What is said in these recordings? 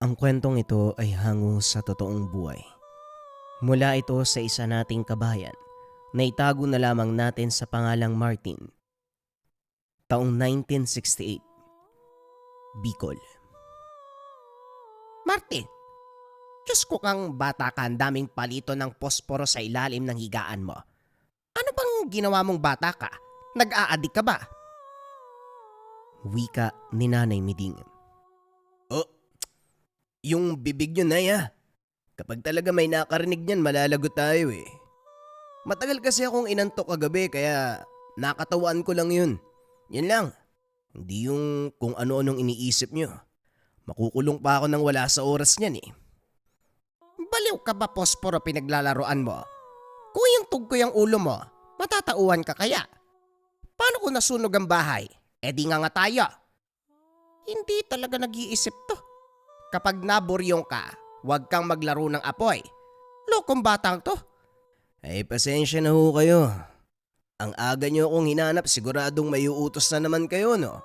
Ang kwentong ito ay hango sa totoong buhay. Mula ito sa isa nating kabayan na itago na lamang natin sa pangalang Martin. Taong 1968, Bicol. Martin, Diyos ko kang bata ka, ang daming palito ng posporo sa ilalim ng higaan mo. Ano bang ginawa mong bata ka? Nag-aadik ka ba? Wika ni Nanay Miding. Oh, yung bibig nyo na Kapag talaga may nakarinig niyan, malalagot tayo eh. Matagal kasi akong inantok kagabi kaya nakatawaan ko lang yun. Yan lang. Hindi yung kung ano-anong iniisip nyo. Makukulong pa ako ng wala sa oras niyan eh. Baliw ka ba, posporo, pinaglalaroan mo? Kung yung tugko yung ulo mo, matatauhan ka kaya? Paano kung nasunog ang bahay? E di nga tayo. Hindi talaga nag-iisip to. Kapag naburyong ka, huwag kang maglaro ng apoy. Lokong batang to. Ay pasensya na ho kayo. Ang aga nyo akong hinanap, siguradong may uutos na naman kayo no?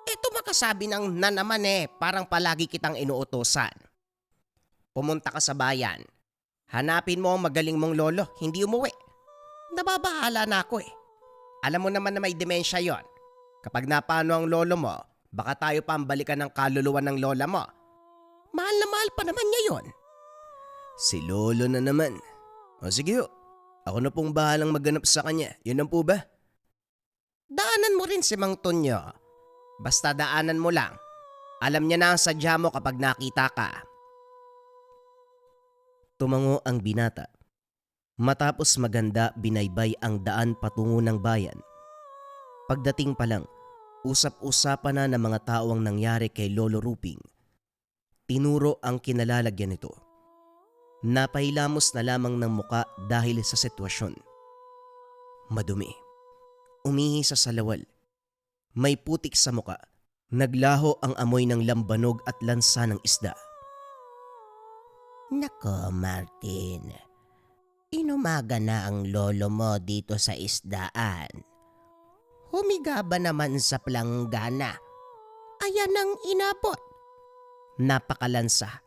Ito makasabi ng na naman parang palagi kitang inuutosan. Pumunta ka sa bayan. Hanapin mo ang magaling mong lolo, hindi umuwi. Nababahala na ako eh. Alam mo naman na may demensya yon. Kapag napano ang lolo mo, baka tayo pa ang balikan ng kaluluwa ng lola mo. Mahal na mahal pa naman niya yon. Si Lolo na naman. O sige ho, ako na pong bahalang maghanap sa kanya. Yun lang po ba? Daanan mo rin si Mang Tonyo. Basta daanan mo lang. Alam niya na ang sadya mo kapag nakita ka. Tumango ang binata. Matapos maganda, binaybay ang daan patungo ng bayan. Pagdating pa lang, usap-usapan na ng mga tao ang nangyari kay Lolo Ruping. Tinuro ang kinalalagyan nito. Napahilamos na lamang ng muka dahil sa sitwasyon. Madumi. Umihi sa salawal. May putik sa muka. Naglaho ang amoy ng lambanog at lansa ng isda. Nako, Martin. Inumaga na ang lolo mo dito sa isdaan. Humiga ba naman sa planggana? Ayan ang inabot. Napakalansa.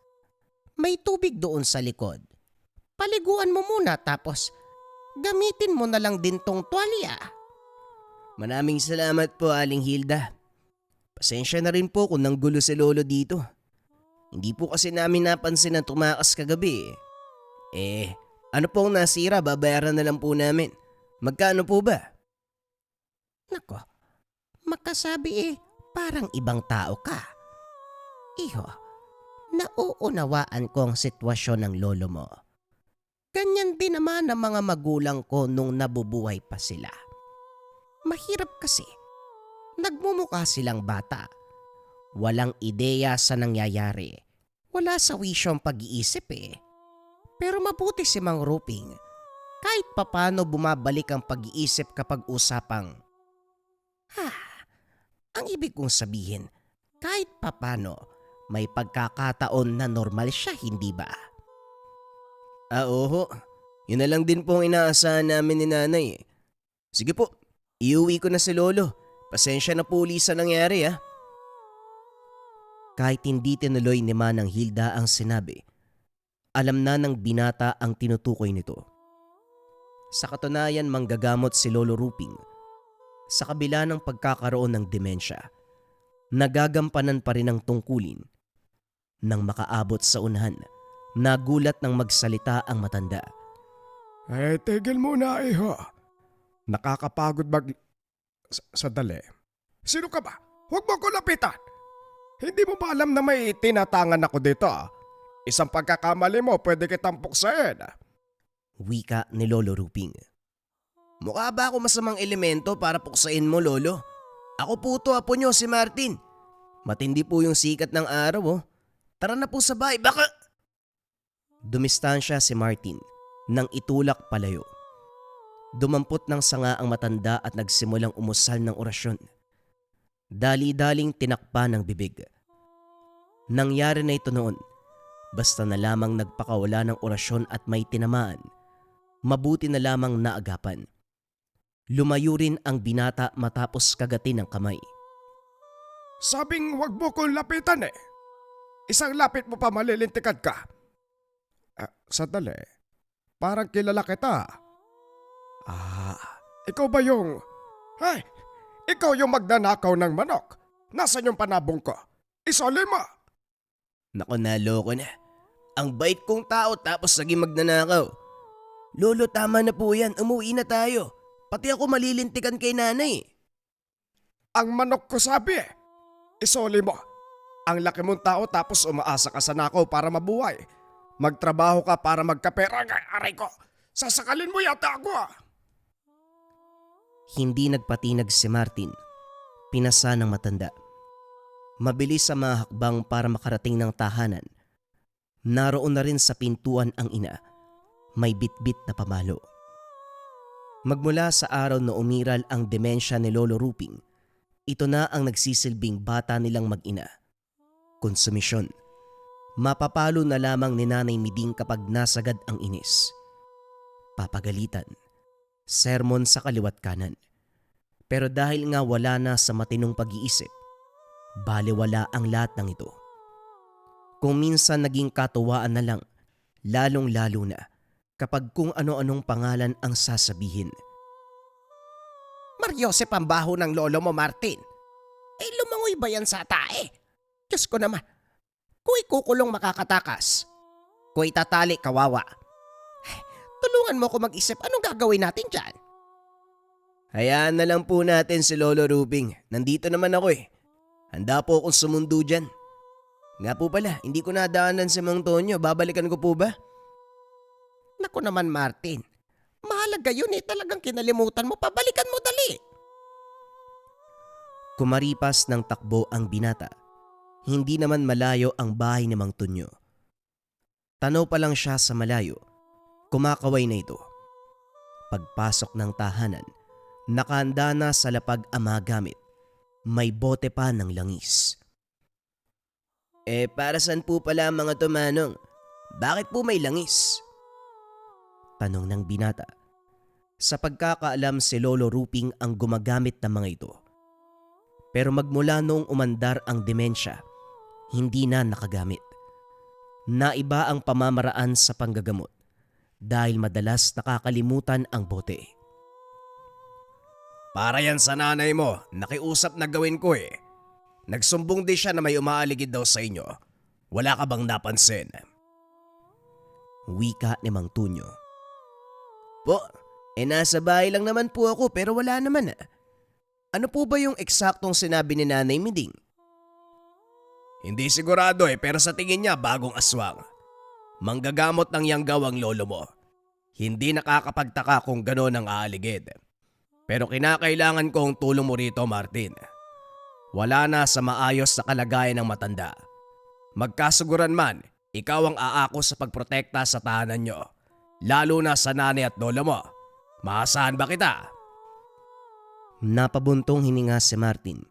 May tubig doon sa likod. Paliguan mo muna tapos gamitin mo na lang din tong tuwalya. Maraming salamat po, Aling Hilda. Pasensya na rin po kung nanggulo si Lolo dito. Hindi po kasi namin napansin na tumakas kagabi ano pong nasira, babayaran na lang po namin. Magkano po ba? Nako, makasabi parang ibang tao ka. Iho, nauunawaan ko ang sitwasyon ng lolo mo. Ganyan din naman ang mga magulang ko nung nabubuhay pa sila. Mahirap kasi. Nagmumukha silang bata. Walang ideya sa nangyayari. Wala sa wisyong pag-iisip Pero mabuti si Mang Ruping. Kahit papano bumabalik ang pag-iisip kapag usapang, ang ibig kong sabihin, kahit papano, may pagkakataon na normal siya, hindi ba? Oo. Yun na lang din pong inaasahan namin ni Nanay Sige po, iuwi ko na si Lolo. Pasensya na po ulit sa nangyari Kahit hindi tinuloy ni Manang Hilda ang sinabi, alam na ng binata ang tinutukoy nito. Sa katunayan, manggagamot si Lolo Ruping. Sa kabila ng pagkakaroon ng demensya, nagagampanan pa rin ang tungkulin. Nang makaabot sa unahan, nagulat ng magsalita ang matanda. Tigil muna iho. Nakakapagod Sadali. Sino ka ba? Huwag mo ko lapitan. Hindi mo ba alam na may tinatangan ako dito Isang pagkakamali mo, pwede kitang puksain. Wika ni Lolo Ruping. Mukha ba ako masamang elemento para puksain mo, Lolo? Ako po to, apo nyo, si Martin. Matindi po yung sikat ng araw Tara na po sa bahay, baka... Dumistansya si Martin nang itulak palayo. Dumampot ng sanga ang matanda at nagsimulang umusal ng orasyon. Dali-daling tinakpa ng bibig. Nangyari na ito noon, basta na lamang nagpakawala ng orasyon at may tinamaan. Mabuti na lamang naagapan. Lumayo rin ang binata matapos kagatin ng kamay. Sabing wag mo kong lapitan Isang lapit mo pa malilintikan ka. Sandali. Parang kilala kita. Ikaw ba yung... Hey! Ikaw yung magnanakaw ng manok. Nasaan yung panabong ko? Isoli mo! Nako, naloko na. Ang bait kong tao tapos naging magnanakaw. Lolo, tama na po yan. Umuwi na tayo. Pati ako malilintikan kay nanay. Ang manok ko sabi eh. Isoli mo. Ang laki mong tao tapos umaasa ka sa nakaw para mabuhay. Magtrabaho ka para magkapera. Aray ko, sasakalin mo yata ako ah. Hindi nagpatinag si Martin. Pinasa ng matanda. Mabilis sa mga hakbang para makarating ng tahanan. Naroon na rin sa pintuan ang ina. May bitbit na pamalo. Magmula sa araw na umiral ang demensya ni Lolo Ruping, ito na ang nagsisilbing bata nilang mag-ina. Konsumisyon. Mapapalo na lamang ni Nanay Miding kapag nasagad ang inis. Papagalitan. Sermon sa kaliwat kanan. Pero dahil nga wala na sa matinong pag-iisip, balewala ang lahat ng ito. Kung minsan naging katuwaan na lang, lalong-lalo na kapag kung ano-anong pangalan ang sasabihin. Mariosep ang baho ng lolo mo, Martin. Eh, lumangoy ba yan sa tae? Diyos ko naman. Kung ikukulong makakatakas, kung itatali, kawawa. Tulungan mo ko mag-isip anong gagawin natin dyan. Hayaan na lang po natin si Lolo Ruping. Nandito naman ako eh. Handa po akong sumundo dyan. Nga po pala, hindi ko nadaanan si Mang Tonyo. Babalikan ko po ba? Naku naman, Martin. Mahalaga yun eh. Talagang kinalimutan mo. Pabalikan mo dali. Kumaripas ng takbo ang binata. Hindi naman malayo ang bahay ni Mang Tonyo. Tanaw pa lang siya sa malayo. Kumakaway na ito. Pagpasok ng tahanan, nakahanda na sa lapag ang mga gamit. May bote pa ng langis. Para saan po pala ang mga tumanong? Bakit po may langis? Tanong ng binata. Sa pagkakaalam si Lolo Ruping ang gumagamit ng mga ito. Pero magmula noong umandar ang demensya, hindi na nakagamit. Naiba ang pamamaraan sa panggagamot dahil madalas nakakalimutan ang bote. Para yan sa nanay mo, nakiusap na gawin ko eh. Nagsumbong din siya na may umaaligid daw sa inyo. Wala ka bang napansin? Wika ni Mang Tonyo. Po, nasa bahay lang naman po ako pero wala naman ah. Ano po ba yung eksaktong sinabi ni Nanay Miding? Hindi sigurado eh pero sa tingin niya bagong aswang. Manggagamot ng yanggaw ang lolo mo. Hindi nakakapagtaka kung gano'n ang aaligid. Pero kinakailangan ko ang tulong mo rito, Martin. Wala na sa maayos na kalagayan ng matanda. Magkasuguran man, ikaw ang aako sa pagprotekta sa tahanan nyo. Lalo na sa nanay at lolo mo. Maasahan ba kita? Napabuntong hininga si Martin.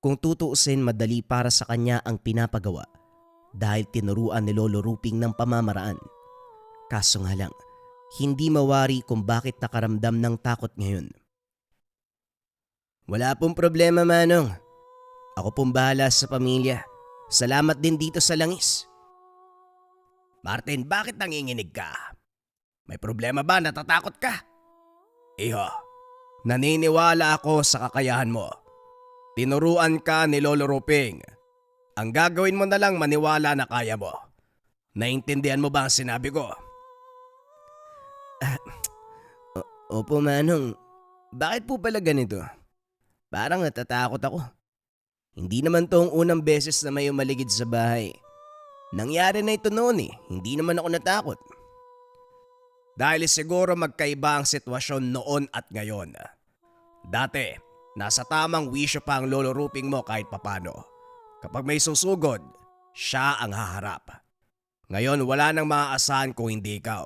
Kung tutuusin, madali para sa kanya ang pinapagawa dahil tinuruan ni Lolo Ruping ng pamamaraan. Kaso nga lang, hindi mawari kung bakit nakaramdam ng takot ngayon. Wala pong problema, Manong. Ako pong bahala sa pamilya. Salamat din dito sa langis. Martin, bakit nanginginig ka? May problema ba? Natatakot ka? Iho, naniniwala ako sa kakayahan mo. Tinuruan ka ni Lolo Ruping. Ang gagawin mo na lang maniwala na kaya mo. Naintindihan mo ba ang sinabi ko? Opo, Manong. Bakit po pala ganito? Parang natatakot ako. Hindi naman to ang unang beses na may umaligid sa bahay. Nangyari na ito noon eh. Hindi naman ako natakot. Dahil siguro magkaiba ang sitwasyon noon at ngayon. Dati, nasa tamang wisyo pa ang Lolo Ruping mo kahit papano. Kapag may susugod, siya ang haharap. Ngayon wala nang maaasahan kung hindi ikaw.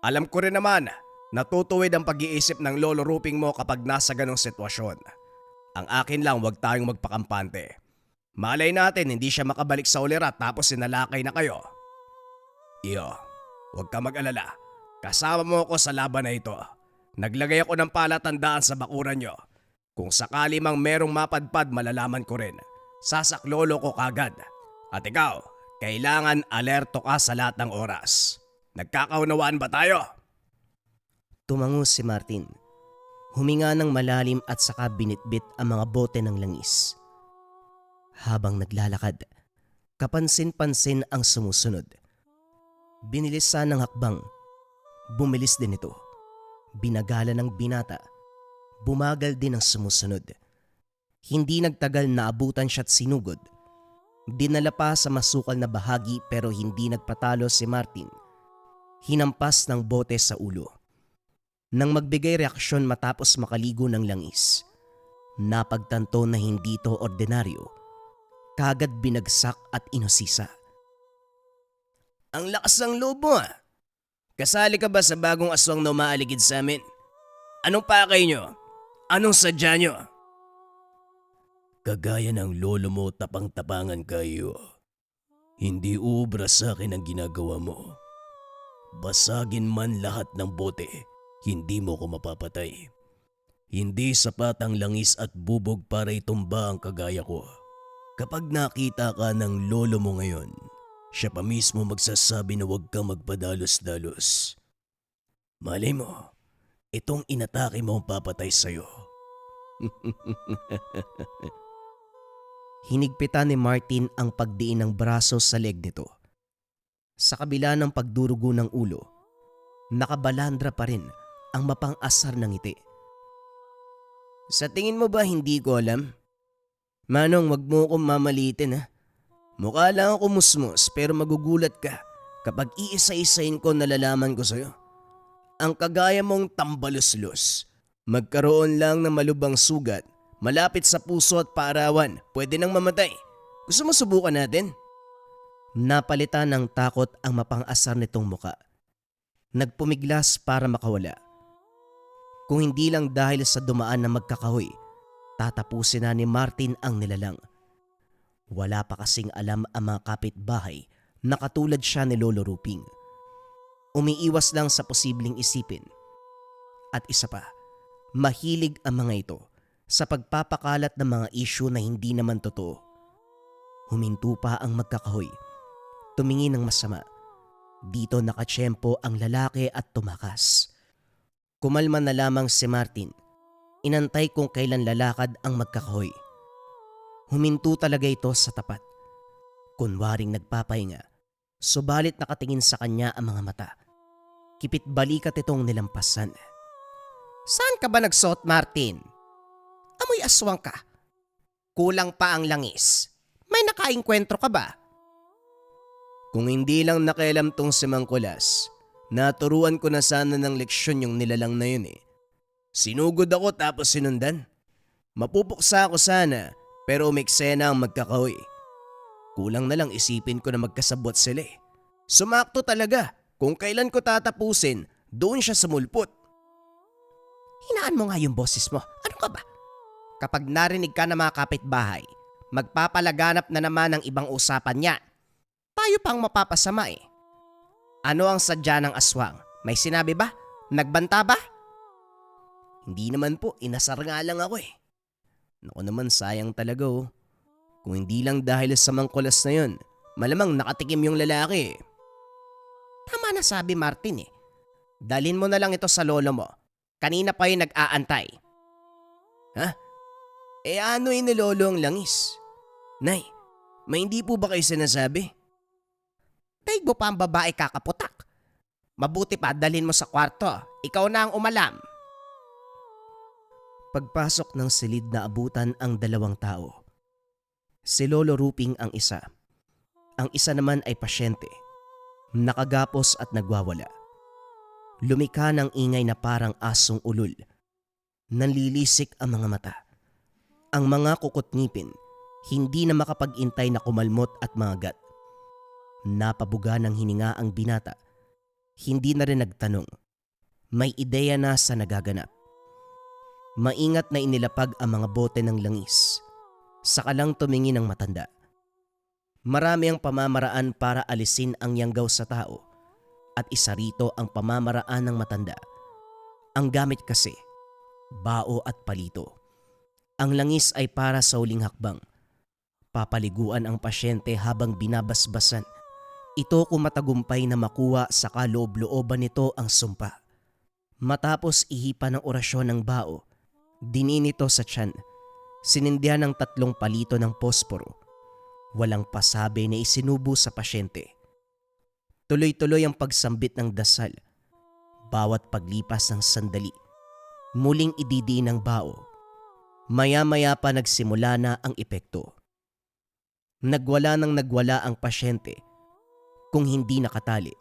Alam ko rin naman, natutuwid ang pag-iisip ng Lolo Ruping mo kapag nasa ganong sitwasyon. Ang akin lang, huwag tayong magpakampante. Malay natin hindi siya makabalik sa ulira tapos sinalakay na kayo. Iyo, huwag ka mag-alala. Kasama mo ako sa laban na ito. Naglagay ako ng palatandaan sa bakuran nyo. Kung sakali mang merong mapadpad, malalaman ko rin. Sasaklolo ko kagad. At ikaw, kailangan alerto ka sa lahat ng oras. Nagkakaunawaan ba tayo? Tumango si Martin. Huminga ng malalim at saka binitbit ang mga bote ng langis. Habang naglalakad, kapansin-pansin ang sumusunod. Binilisan ng hakbang. Bumilis din ito. Binagala ng binata. Bumagal din ang sumusunod. Hindi nagtagal na abutan siya't sinugod. Dinala pa sa masukal na bahagi pero hindi nagpatalo si Martin. Hinampas ng bote sa ulo. Nang magbigay reaksyon matapos makaligo ng langis, napagtanto na hindi ito ordinaryo. Kagad binagsak at inusisa. Ang lakas ng loob mo ah. Kasali ka ba sa bagong aswang na umaaligid sa amin? Anong pakay nyo? Anong sadya nyo? Kagaya ng lolo mo, tapang-tapangan kayo. Hindi ubra sa akin ang ginagawa mo. Basagin man lahat ng bote, hindi mo ko mapapatay. Hindi sapat ang langis at bubog para itumba ang kagaya ko. Kapag nakita ka ng lolo mo ngayon, siya pa mismo magsasabi na huwag kang magpadalos-dalos. Malay mo, itong inatake mo ang papatay sa'yo. Hinigpitan ni Martin ang pagdiin ng braso sa leg nito. Sa kabila ng pagdurugo ng ulo, nakabalandra pa rin ang mapang-asar ng ngiti. Sa tingin mo ba hindi ko alam? Manong, wag mo akong mamalitin ha. Mukha lang ako musmos pero magugulat ka kapag iisa-isain ko nalalaman ko sa'yo. Ang kagaya mong tambaluslos, magkaroon lang ng malubang sugat, malapit sa puso at paarawan, pwede nang mamatay. Gusto mo subukan natin? Napalitan ng takot ang mapang-asar nitong muka. Nagpumiglas para makawala. Kung hindi lang dahil sa dumaan na magkakahoy, tatapusin na ni Martin ang nilalang. Wala pa kasing alam ang mga kapitbahay na katulad siya ni Lolo Ruping. Umiiwas lang sa posibleng isipin. At isa pa, mahilig ang mga ito sa pagpapakalat ng mga isyu na hindi naman totoo. Huminto pa ang magkakahoy. Tumingin ng masama. Dito nakatsyempo ang lalaki at tumakas. Kumalma na lamang si Martin. Inantay kung kailan lalakad ang magkakahoy. Huminto talaga ito sa tapat. Kunwaring nagpapahinga. Subalit nakatingin sa kanya ang mga mata. Kipit balikat itong nilampasan. Saan ka ba nagsuot, Martin? Amoy aswang ka. Kulang pa ang langis. May nakainkwentro ka ba? Kung hindi lang nakialam tong si Mang Kulas, naturuan ko na sana ng leksyon yung nilalang na yun eh. Sinugod ako tapos sinundan. Mapupuksa ako sana pero umiksena ang magkakahoy. Kulang na lang isipin ko na magkasabwat sila eh. Sumakto talaga. Kung kailan ko tatapusin, doon siya sumulpot. Hinaan mo nga yung boses mo. Ano ka ba? Kapag narinig ka ng mga kapitbahay, magpapalaganap na naman ng ibang usapan niya. Tayo pang mapapasama eh. Ano ang sadya ng aswang? May sinabi ba? Nagbanta ba? Hindi naman po, inasar nga lang ako eh. Naku naman, sayang talaga oh. Kung hindi lang dahil sa Mang Kulas na yun, malamang nakatikim yung lalaki eh. Tama na sabi, Martin eh. Dalhin mo na lang ito sa lolo mo. Kanina pa yung nag-aantay. Ha? Eh ano inilolo ang langis? Nay, may hindi po ba kayo sinasabi? Daig mo pa ang babae kakaputak. Mabuti pa dalhin mo sa kwarto. Ikaw na ang umalam. Pagpasok ng silid na abutan ang dalawang tao. Si Lolo Ruping ang isa. Ang isa naman ay pasyente. Nakagapos at nagwawala. Lumikha ng ingay na parang asong ulol. Nanlilisik ang mga mata. Ang mga kukot-ngipin, hindi na makapag-intay na kumalmot at magat. Napabuga ng hininga ang binata. Hindi na rin nagtanong. May ideya na sa nagaganap. Maingat na inilapag ang mga bote ng langis. Saka lang tumingin ang matanda. Marami ang pamamaraan para alisin ang yanggaw sa tao at isa rito ang pamamaraan ng matanda. Ang gamit kasi, bao at palito. Ang langis ay para sa huling hakbang. Papaliguan ang pasyente habang binabasbasan. Ito kung matagumpay na makuha sa kaloob-looban nito ang sumpa. Matapos ihipa ng orasyon ng bao, dinin ito sa tiyan. Sinindihan ng 3 palito ng posporo. Walang pasabi na isinubo sa pasyente. Tuloy-tuloy ang pagsambit ng dasal. Bawat paglipas ng sandali, muling ididiin ng bao. Maya-maya pa nagsimula na ang epekto. Nagwala ang pasyente. Kung hindi nakatali,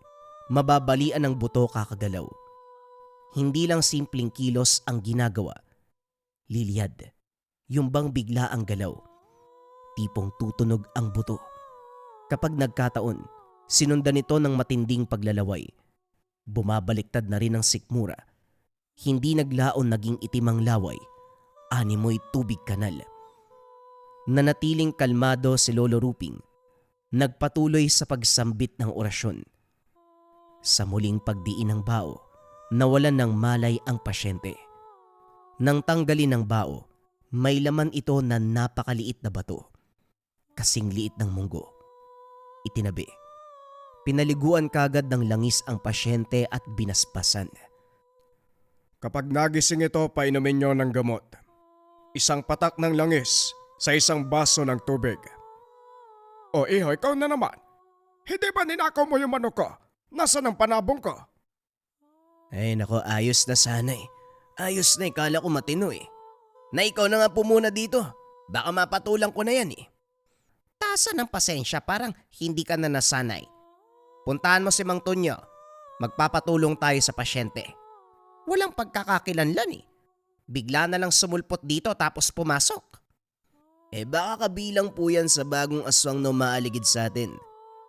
mababalian ng buto kakagalaw. Hindi lang simpleng kilos ang ginagawa. Liliyad, yung bang bigla ang galaw. Tipong tutunog ang buto. Kapag nagkataon, sinundan ito ng matinding paglalaway. Bumabaliktad na rin ang sikmura. Hindi naglaon naging itim ang laway. Animoy tubig kanal. Nanatiling kalmado si Lolo Ruping. Nagpatuloy sa pagsambit ng orasyon. Sa muling pagdiin ng bao, nawalan ng malay ang pasyente. Nang tanggalin ng bao, may laman ito na napakaliit na bato. Kasing liit ng munggo. Itinabi. Pinaliguan kagad ng langis ang pasyente at binasbasan. Kapag nagising ito, painumin nyo ng gamot. 1 patak ng langis sa 1 baso ng tubig. O iho, ikaw na naman. Hindi ba ninakaw mo yung manok ko? Nasaan ang panabong ko? Ay nako, ayos na sana eh. Ayos na, kala ko matino eh. Na ikaw na nga po muna dito. Baka mapatulang ko na yan eh. Taasan ng pasensya, parang hindi ka na nasanay. Puntahan mo si Mang Tonyo. Magpapatulong tayo sa pasyente. Walang pagkakakilanlan eh. Bigla na lang sumulpot dito tapos pumasok. Eh baka kabilang po yan sa bagong aswang na umaaligid sa atin.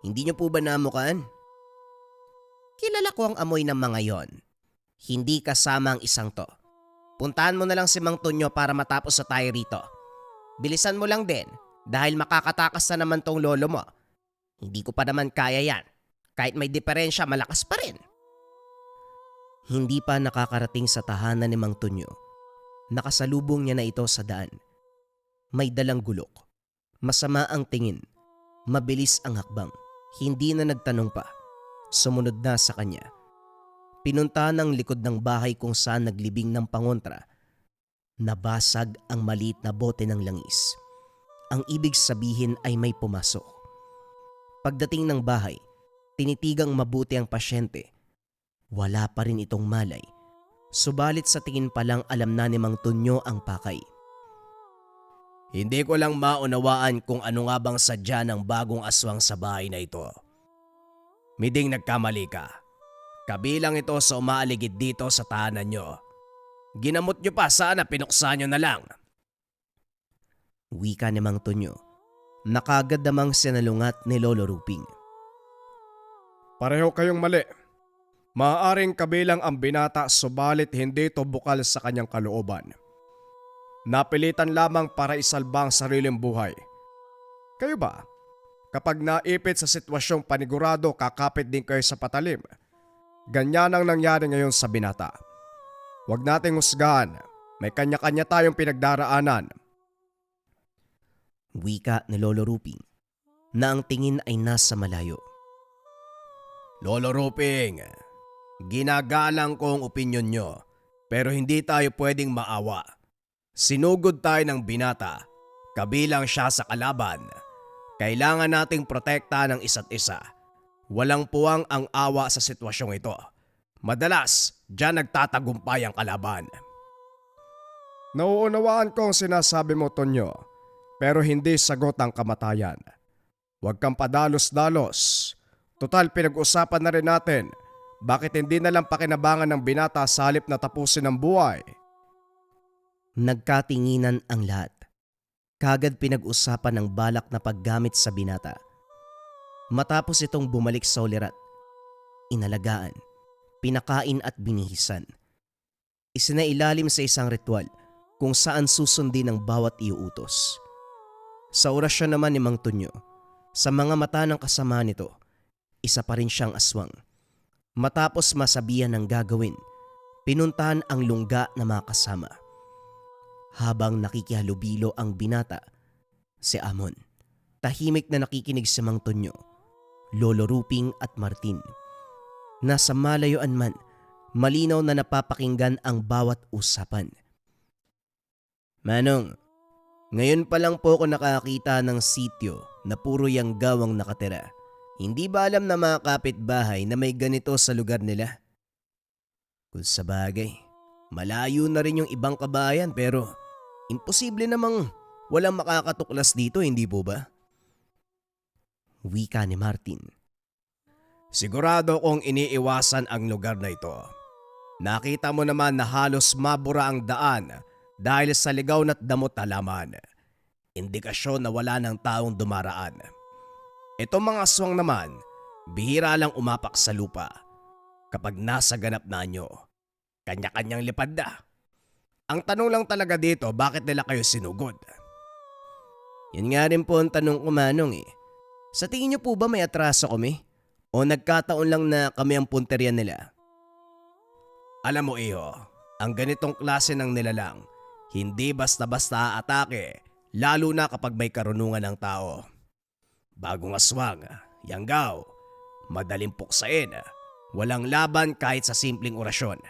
Hindi niyo po ba namukaan? Kilala ko ang amoy ng mga yon. Hindi kasama ang isang to. Puntahan mo na lang si Mang Tonyo para matapos na tayo rito. Bilisan mo lang din dahil makakatakas na naman tong lolo mo. Hindi ko pa naman kaya yan. Kahit may diferensya, malakas pa rin. Hindi pa nakakarating sa tahanan ni Mang Tonyo. Nakasalubong niya na ito sa daan. May dalang gulok. Masama ang tingin. Mabilis ang hakbang. Hindi na nagtanong pa. Sumunod na sa kanya. Pinuntahan ang likod ng bahay kung saan naglibing ng pangontra. Nabasag ang maliit na bote ng langis. Ang ibig sabihin ay may pumasok. Pagdating ng bahay, tinitigang mabuti ang pasyente. Wala pa rin itong malay. Subalit sa tingin pa lang alam na ni Mang Tonyo ang pakay. Hindi ko lang maunawaan kung ano nga bang sadya ng bagong aswang sa bahay na ito. Miding nagkamali ka. Kabilang ito sa umaaligid dito sa tahanan nyo. Ginamot nyo pa, sana pinuksa nyo na lang. Wika ni Mang Tonyo. Nakagad namang sinalungat ni Lolo Ruping. Pareho kayong mali. Maaaring kabilang ang binata subalit hindi ito bukal sa kanyang kalooban. Napilitan lamang para isalba ang sariling buhay. Kayo ba? Kapag naipit sa sitwasyong panigurado, kakapit din kayo sa patalim. Ganyan ang nangyari ngayon sa binata. Huwag nating husgahan. May kanya-kanya tayong pinagdaraanan. Wika ni Lolo Ruping na ang tingin ay nasa malayo. Lolo Ruping, ginagalang ko ang opinyon nyo pero hindi tayo pwedeng maawa. Sinugod tayo ng binata, kabilang siya sa kalaban. Kailangan nating protekta ng isa't isa. Walang puwang ang awa sa sitwasyong ito. Madalas, diyan nagtatagumpay ang kalaban. Nauunawaan ko ang sinasabi mo, Tonyo, pero hindi sagot ang kamatayan. Huwag kang padalos-dalos. Total, pinag-usapan na rin natin. Bakit hindi na lang pakinabangan ng binata sa halip na tapusin ang buhay? Nagkatinginan ang lahat. Kagad pinag-usapan ang balak na paggamit sa binata. Matapos itong bumalik sa ulirat, inalagaan, pinakain at binihisan. Isinailalim sa isang ritual kung saan susundin ang bawat iuutos. Sa orasyon naman ni Mang Tonyo, sa mga mata ng kasama nito, isa pa rin siyang aswang. Matapos masabihan ng gagawin, pinuntahan ang lungga na mga kasama. Habang nakikihalubilo ang binata, si Amon, tahimik na nakikinig si Mang Tonyo, Lolo Ruping at Martin. Nasa malayuan man, malinaw na napapakinggan ang bawat usapan. Manong, ngayon pa lang po ako nakakita ng sityo na puro yanggaw ang nakatira. Hindi ba alam na mga kapitbahay na may ganito sa lugar nila? Kung sa bagay, malayo na rin yung ibang kabayan pero imposible namang walang makakatuklas dito, hindi po ba? Wika ni Martin. Sigurado kong iniiwasan ang lugar na ito. Nakita mo naman na halos mabura ang daan dahil sa ligaw na't damot na laman. Indikasyon na wala ng taong dumaraan. Itong mga aswang naman, bihira lang umapak sa lupa. Kapag nasa ganap na nyo, kanya-kanyang lipad na. Ang tanong lang talaga dito, bakit nila kayo sinugod? Yan nga rin po ang tanong ko, Manong eh. Sa tingin niyo po ba may atraso kami? O nagkataon lang na kami ang punteriya nila? Alam mo iho, ang ganitong klase ng nilalang, hindi basta-basta aatake, lalo na kapag may karunungan ng tao. Bagong aswang, yanggaw, madaling puksain, walang laban kahit sa simpleng orasyon.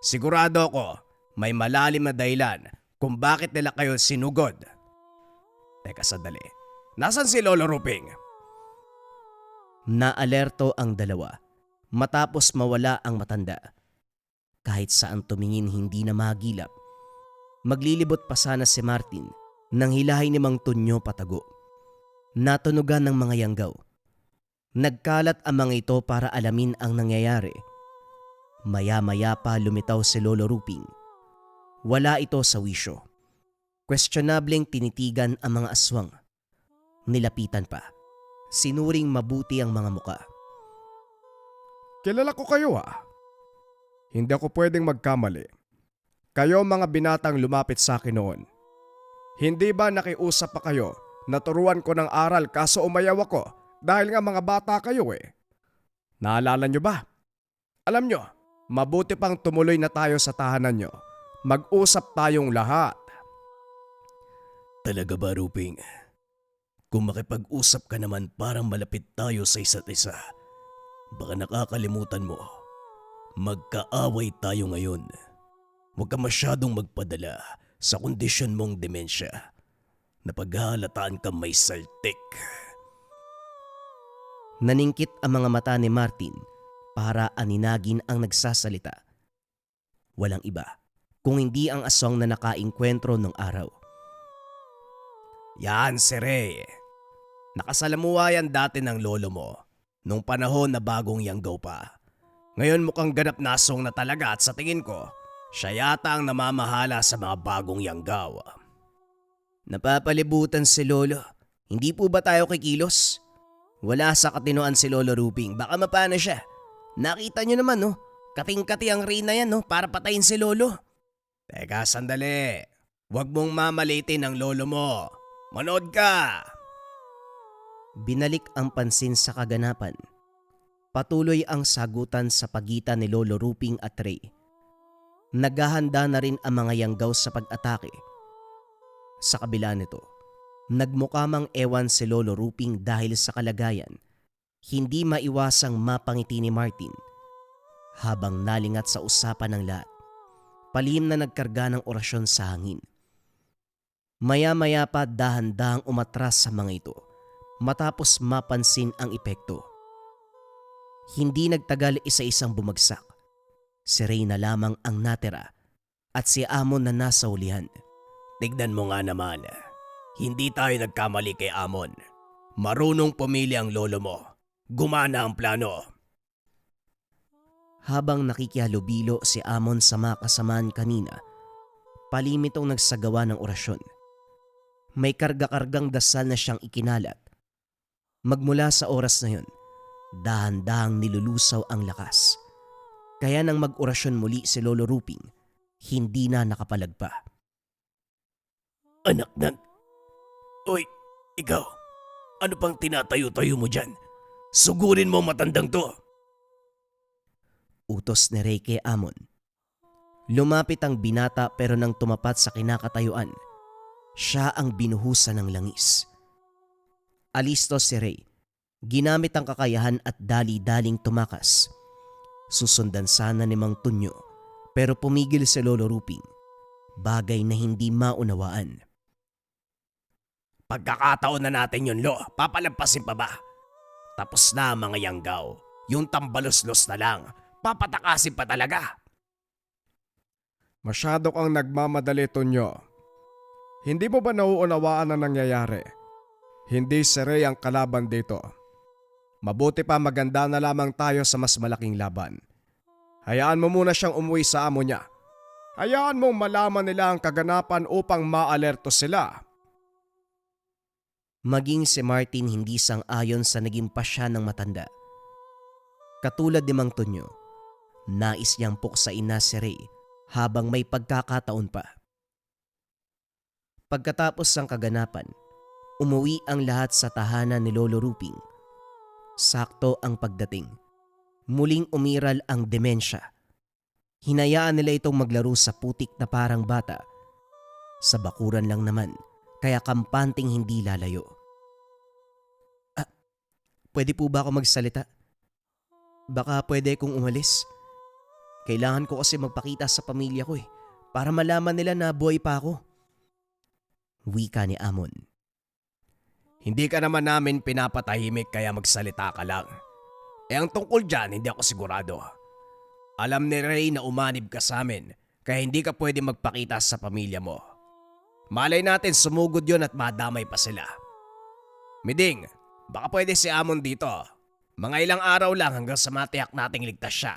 Sigurado ako, may malalim na dahilan kung bakit nila kayo sinugod. Teka sandali, nasan si Lolo Ruping? Naalerto ang dalawa matapos mawala ang matanda. Kahit saan tumingin hindi na magilap. Maglilibot pa sana si Martin nang hilahay ni Mang Tonyo patago. Natunugan ng mga yanggaw. Nagkalat ang mga ito para alamin ang nangyayari. Maya-maya pa lumitaw si Lolo Ruping. Wala ito sa wisyo. Questionableng tinitigan ang mga aswang. Nilapitan pa. Sinuring mabuti ang mga muka. Kilala ko kayo ah. Hindi ako pwedeng magkamali. Kayo mga binatang lumapit sa akin noon. Hindi ba nakiusap pa kayo na turuan ko ng aral kaso umayaw ako dahil nga mga bata kayo eh? Naalala nyo ba? Alam nyo, mabuti pang tumuloy na tayo sa tahanan nyo. Mag-usap tayong lahat. Talaga ba, Ruping? Kung makipag-usap ka naman parang malapit tayo sa isa't isa, baka nakakalimutan mo. Magkaaway tayo ngayon. Huwag ka masyadong magpadala sa kondisyon mong demensya. Napaghahalataan ka may saltik. Naningkit ang mga mata ni Martin para aninagin ang nagsasalita. Walang iba kung hindi ang aswang na nakainkwentro nung araw. Yan si Ray. Nakasalamuha yan dati ng lolo mo nung panahon na bagong yanggaw pa. Ngayon mukhang ganap na aswang na talaga at sa tingin ko, siya yata ang namamahala sa mga bagong yanggaw. Napapalibutan si Lolo. Hindi po ba tayo kikilos? Wala sa katinoan si Lolo Ruping. Baka mapana siya. Nakita niyo naman no. Kating-kati ang Ray na yan no para patayin si Lolo. Teka sandali. Huwag mong mamalitin ang lolo mo. Manood ka! Binalik ang pansin sa kaganapan. Patuloy ang sagutan sa pagitan ni Lolo Ruping at Ray. Naghahanda na rin ang mga yanggaw sa pag-atake. Sa kabila nito, nagmukamang ewan si Lolo Ruping dahil sa kalagayan. Hindi maiwasang mapangiti ni Martin habang nalingat sa usapan ng lahat. Palihim na nagkarga ng orasyon sa hangin. Maya-maya pa dahan-dahang umatras sa mga ito matapos mapansin ang epekto. Hindi nagtagal isa-isang bumagsak. Si Ray na lamang ang natira at si Amon na nasa hulihan. Tignan mo nga naman. Hindi tayo nagkamali kay Amon. Marunong pumili ang lolo mo. Gumana ang plano. Habang nakikihalubilo si Amon sa mga kasamaan kanina, palimitong nagsagawa ng orasyon. May karga-kargang dasal na siyang ikinalat. Magmula sa oras na yun, dahan-dahang nilulusaw ang lakas. Kaya nang mag-orasyon muli si Lolo Ruping, hindi na nakapalagpa. Anak ng... Oy, ikaw. Ano pang tinatayo-tayo mo dyan? Sugurin mo matandang to. Utos ni Ray kay Amon. Lumapit ang binata pero nang tumapat sa kinakatayuan, siya ang binuhusan ng langis. Alisto si Ray. Ginamit ang kakayahan at dali-daling tumakas. Susundan sana ni Mang Tunyo pero pumigil si Lolo Ruping. Bagay na hindi maunawaan. Pagkakataon na natin yun, Lo. Papalampasin pa ba? Tapos na mga yanggaw. Yung tambalos-los na lang. Papatakasin pa talaga. Masyado kang nagmamadali, Tonyo. Hindi mo ba nauunawaan ang nangyayari? Hindi si Ray ang kalaban dito. Mabuti pa maganda na lamang tayo sa mas malaking laban. Hayaan mo muna siyang umuwi sa amo niya. Hayaan mong malaman nila ang kaganapan upang maalerto sila. Maging si Martin hindi sang-ayon sa naging pasya ng matanda. Katulad ni Mang Tonyo, nais niyang puksain na si Ray habang may pagkakataon pa. Pagkatapos ng kaganapan, umuwi ang lahat sa tahanan ni Lolo Ruping. Sakto ang pagdating. Muling umiral ang demensya. Hinayaan nila itong maglaro sa putik na parang bata. Sa bakuran lang naman, kaya kampanting hindi lalayo. Pwede po ba ako magsalita? Baka pwede kong umalis. Kailangan ko kasi magpakita sa pamilya ko para malaman nila na buhay pa ako. Wika ni Amon. Hindi ka naman namin pinapatahimik kaya magsalita ka lang. Ang tungkol dyan, hindi ako sigurado. Alam ni Ray na umanib ka sa amin kaya hindi ka pwede magpakita sa pamilya mo. Malay natin sumugod yon at madamay pa sila. Miding, baka pwede si Amon dito. Mga ilang araw lang hanggang sa matiyak nating ligtas siya.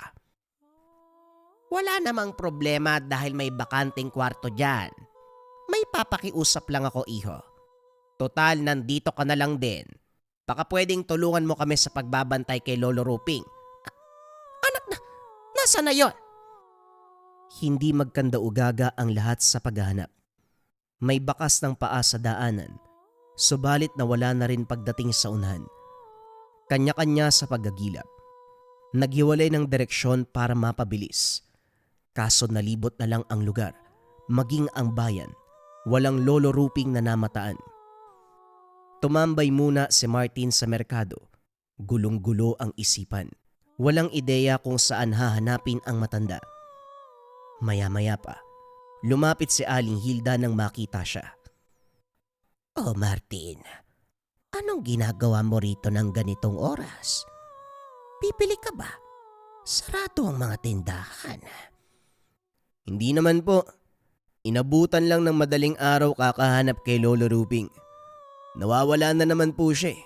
Wala namang problema dahil may bakanting kwarto dyan. May papakiusap lang ako, iho. Total, nandito ka na lang din. Baka pwedeng tulungan mo kami sa pagbabantay kay Lolo Ruping. Anak na, nasa na yon? Hindi magkanda-ugaga ang lahat sa paghahanap. May bakas ng paa sa daanan, subalit nawala na rin pagdating sa unahan. Kanya-kanya sa paggagilap. Naghiwalay ng direksyon para mapabilis. Kaso nalibot na lang ang lugar, maging ang bayan. Walang Lolo Ruping na namataan. Tumambay muna si Martin sa merkado. Gulong-gulo ang isipan. Walang ideya kung saan hahanapin ang matanda. Maya-maya pa, lumapit si Aling Hilda nang makita siya. Oh, Martin, anong ginagawa mo rito ng ganitong oras? Bibili ka ba? Sarado ang mga tindahan. Hindi naman po. Inabutan lang ng madaling araw kakahanap kay Lolo Ruping. Nawawala na naman po siya eh.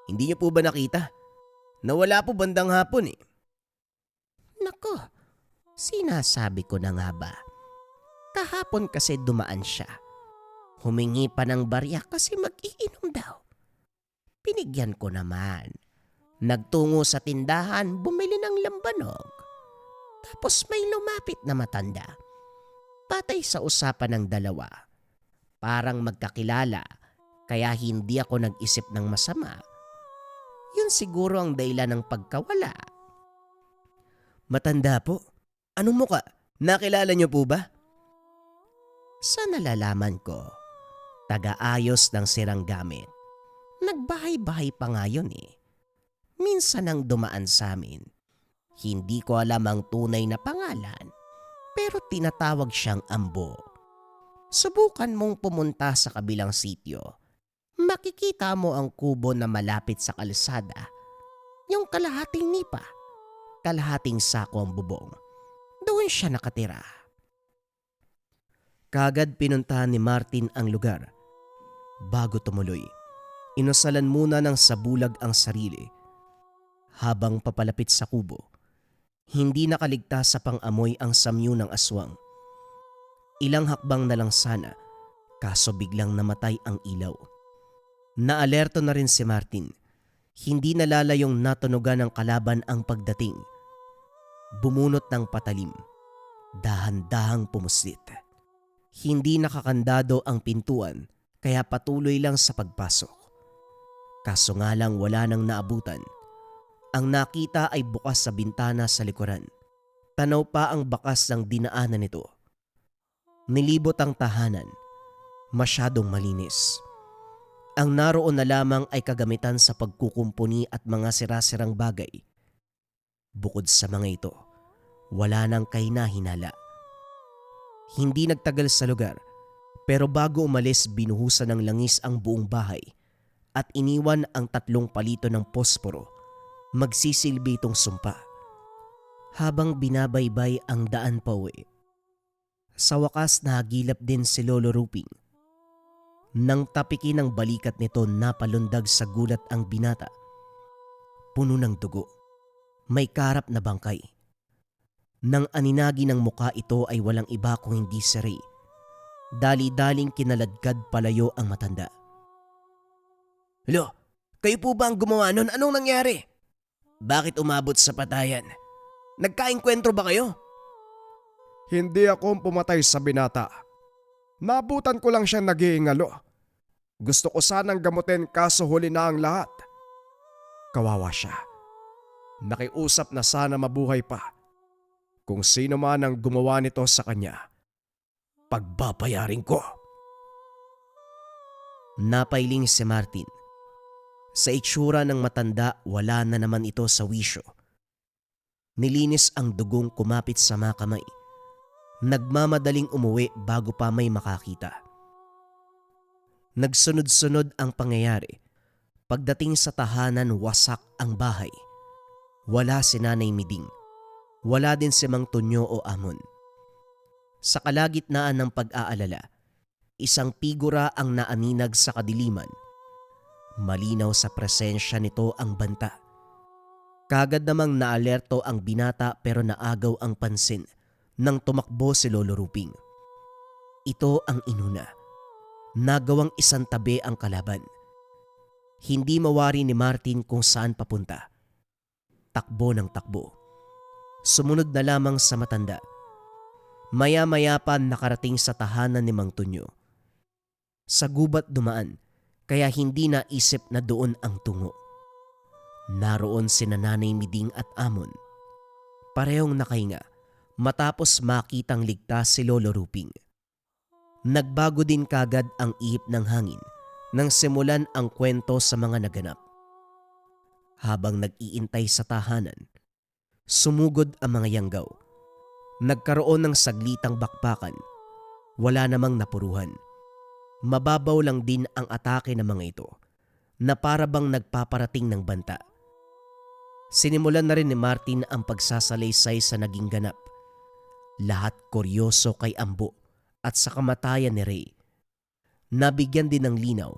Hindi niyo po ba nakita? Nawala po bandang hapon eh. Nako, sinasabi ko na nga ba? Kahapon kasi dumaan siya. Humingi pa ng barya kasi mag-iinom daw. Pinigyan ko naman. Nagtungo sa tindahan, bumili ng lambanog. Tapos may lumapit na matanda. Patay sa usapan ng dalawa. Parang magkakilala, kaya hindi ako nag-isip ng masama. Yun siguro ang dahilan ng pagkawala. Matanda po? Anong muka? Nakilala niyo po ba? Sa nalalaman ko, taga-ayos ng sirang gamit. Nagbahay-bahay pa nga yun eh. Minsan ang dumaan sa amin. Hindi ko alam ang tunay na pangalan, pero tinatawag siyang Ambo. Subukan mong pumunta sa kabilang sityo. Makikita mo ang kubo na malapit sa kalsada. Yung kalahating nipa, kalahating sako ang bubong. Doon siya nakatira. Kagad pinuntahan ni Martin ang lugar. Bago tumuloy, inusalan muna ng sabulag ang sarili. Habang papalapit sa kubo, hindi nakaligtas sa pang-amoy ang samyu ng aswang. Ilang hakbang na lang sana, kaso biglang namatay ang ilaw. Naalerto na rin si Martin. Hindi nalalayong natunugan ng kalaban ang pagdating. Bumunot ng patalim. Dahan-dahang pumuslit. Hindi nakakandado ang pintuan kaya patuloy lang sa pagpasok. Kaso nga lang wala nang naabutan. Ang nakita ay bukas sa bintana sa likuran. Tanaw pa ang bakas ng dinaanan nito. Nilibot ang tahanan. Masyadong malinis. Ang naroon na lamang ay kagamitan sa pagkukumpuni at mga sirasirang bagay. Bukod sa mga ito, wala nang kahinahinala. Hindi nagtagal sa lugar, pero bago umalis binuhusan ng langis ang buong bahay at iniwan ang 3 palito ng posporo. Magsisilbi itong sumpa. Habang binabaybay ang daan pauwi, sa wakas nahagilap din si Lolo Ruping. Nang tapikin ng balikat nito, napalundag sa gulat ang binata. Puno ng dugo. May karap na bangkay. Nang aninagi ng muka ito ay walang iba kung hindi si Ray. Dali-daling kinaladkad palayo ang matanda. Lo, kayo po ba ang gumawa nun? Anong nangyari? Bakit umabot sa patayan? Nagkaengkwentro ba kayo? Hindi ako ang pumatay sa binata. Nabutan ko lang siya nag-iingalo. Gusto ko sanang gamutin kaso huli na ang lahat. Kawawa siya. Nakiusap na sana mabuhay pa. Kung sino man ang gumawa nito sa kanya, pagbabayarin ko. Napailing si Martin. Sa itsura ng matanda, wala na naman ito sa wisyo. Nilinis ang dugong kumapit sa mga kamay. Nagmamadaling umuwi bago pa may makakita. Nagsunod-sunod ang pangyayari. Pagdating sa tahanan, wasak ang bahay. Wala si Nanay Miding. Wala din si Mang Tonyo o Amon. Sa kalagitnaan ng pag-aalala, isang figura ang naaninag sa kadiliman. Malinaw sa presensya nito ang banta. Kagad namang naalerto ang binata pero naagaw ang pansin nang tumakbo si Lolo Ruping. Ito ang inuna. Nagawang isang tabi ang kalaban. Hindi mawari ni Martin kung saan papunta. Takbo ng takbo. Sumunod na lamang sa matanda. Maya-maya pa nakarating sa tahanan ni Mang Tonyo. Sa gubat dumaan, kaya hindi naisip na doon ang tungo. Naroon sina Nanay Miding at Amon. Parehong nakahinga matapos makitang ligtas si Lolo Ruping. Nagbago din kagad ang ihip ng hangin nang simulan ang kwento sa mga naganap. Habang nag-iintay sa tahanan, sumugod ang mga yanggaw. Nagkaroon ng saglitang bakbakan. Wala namang napuruhan. Mababaw lang din ang atake ng mga ito na para bang nagpaparating ng banta. Sinimulan na rin ni Martin ang pagsasalaysay sa naging ganap. Lahat kuryoso kay Ambo at sa kamatayan ni Ray. Nabigyan din ng linaw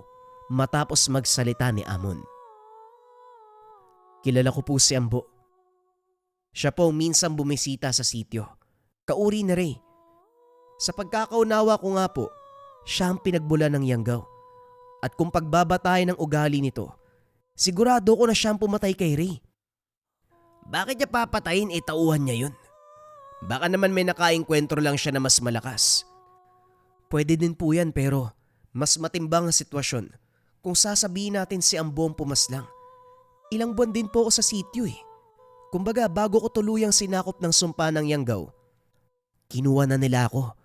matapos magsalita ni Amon. Kilala ko po si Ambo. Siya po minsan bumisita sa sityo. Kauri ni Ray. Sa pagkakaunawa ko nga po, siya ang pinagmula ng yanggaw. At kung pagbabatayan ng ugali nito, sigurado ko na siya ang pumatay kay Ray. Bakit niya papatayin? Tauhan niya yun. Baka naman may nakaengkwentro lang siya na mas malakas. Pwede din po yan pero mas matimbang ang sitwasyon kung sasabihin natin si Ambo ang pumaslang. Ilang buwan din po ako sa sityo eh. Kumbaga bago ko tuluyang sinakop ng sumpa ng yanggaw, kinuha na nila ako